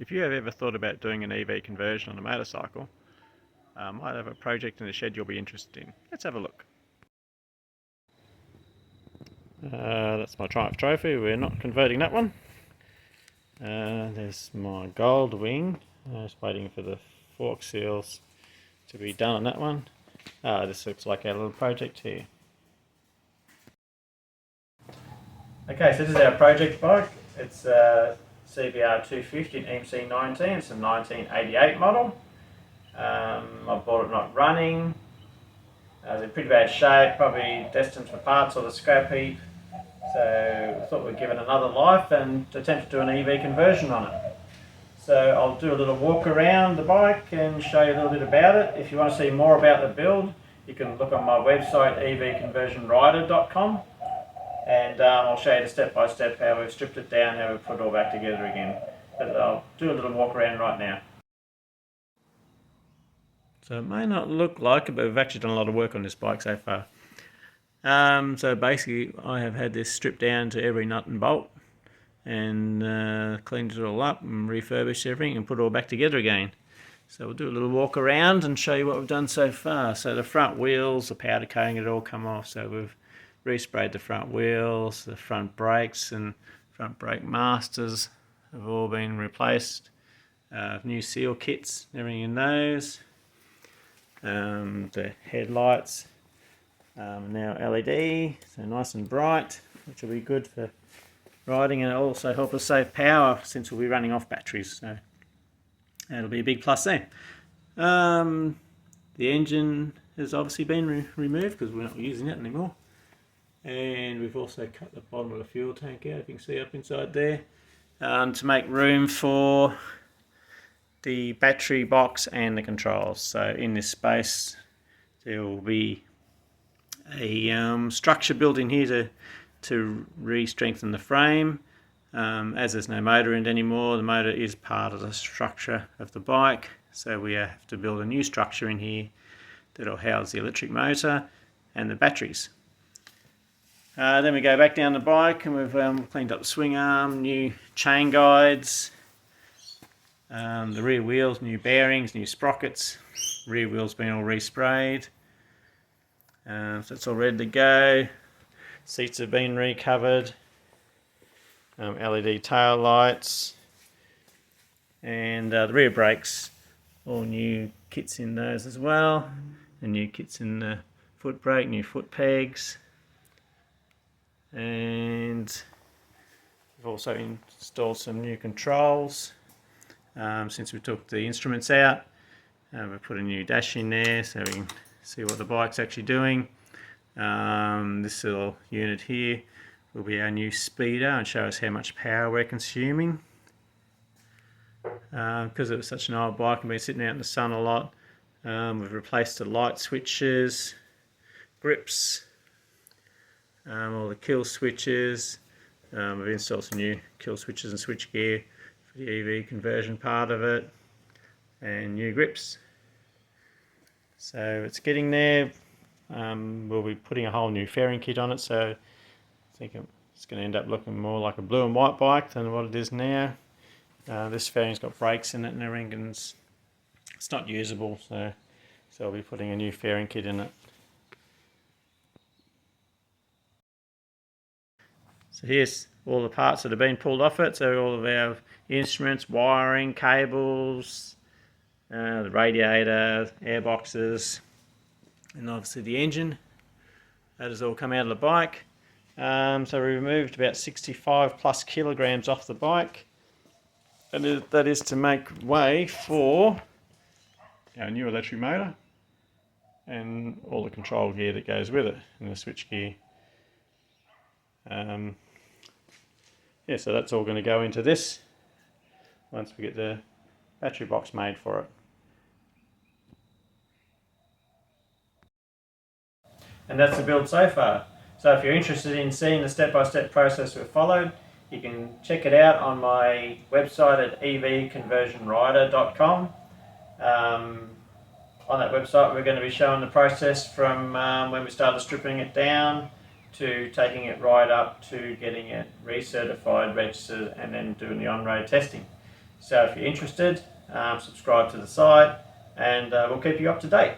If you have ever thought about doing an EV conversion on a motorcycle, might have a project in the shed you'll be interested in. Let's have a look. That's my Triumph Trophy. We're not converting that one. There's my gold wing. Just waiting for the fork seals to be done on that one. This looks like our little project here. Okay, so this is our project bike. It's a CBR250 in MC19. It's a 1988 model. I bought it not running. It's in pretty bad shape, probably destined for parts or the scrap heap. So I thought we'd give it another life and attempt to do an EV conversion on it. So I'll do a little walk around the bike and show you a little bit about it. If you want to see more about the build, you can look on my website evconversionrider.com, and I'll show you the step-by-step how we've stripped it down, how we've put it all back together again. But I'll do a little walk around right now. So it may not look like it, but we've actually done a lot of work on this bike so far. So basically I have had this stripped down to every nut and bolt and cleaned it all up and refurbished everything and put it all back together again. So we'll do a little walk around and show you what we've done so far. So the front wheels, the powder coating had all come off, so we've resprayed the front wheels, the front brakes and front brake masters have all been replaced. New seal kits, everything in those. The headlights now LED, so nice and bright, which will be good for riding, and it'll also help us save power since we'll be running off batteries, so that'll be a big plus there. The engine has obviously been removed because we're not using it anymore, and we've also cut the bottom of the fuel tank out, you can see up inside there, to make room for the battery box and the controls. So in this space there will be a structure built in here to re-strengthen the frame. As there's no motor in it anymore, the motor is part of the structure of the bike, so we have to build a new structure in here that will house the electric motor and the batteries. Then we go back down the bike and we've cleaned up the swing arm, new chain guides, the rear wheels, new bearings, new sprockets, rear wheels been all resprayed. So it's all ready to go. Seats have been recovered. LED tail lights, and the rear brakes, all new kits in those as well. And new kits in the foot brake, new foot pegs, and we've also installed some new controls since we took the instruments out. We've put a new dash in there so we can see what the bike's actually doing. This little unit here will be our new speeder and show us how much power we're consuming. Because it was such an old bike and been sitting out in the sun a lot, we've replaced the light switches, grips, all the kill switches. We've installed some new kill switches and switch gear for the EV conversion part of it, and new grips. So it's getting there. We'll be putting a whole new fairing kit on it, so I think it's going to end up looking more like a blue and white bike than what it is now. This fairing's got brakes in it and everything, and it's not usable, so I'll be putting a new fairing kit in it. So here's all the parts that have been pulled off it, so all of our instruments, wiring, cables, the radiator, air boxes, and obviously the engine. That has all come out of the bike. So we removed about 65 plus kilograms off the bike, and that is to make way for our new electric motor and all the control gear that goes with it, and the switch gear. Yeah, so that's all going to go into this once we get the battery box made for it. And that's the build so far. So if you're interested in seeing the step-by-step process we've followed, you can check it out on my website at evconversionrider.com. On that website we're going to be showing the process from when we started stripping it down to taking it right up to getting it recertified, registered, and then doing the on-road testing. So if you're interested, subscribe to the site, and we'll keep you up to date.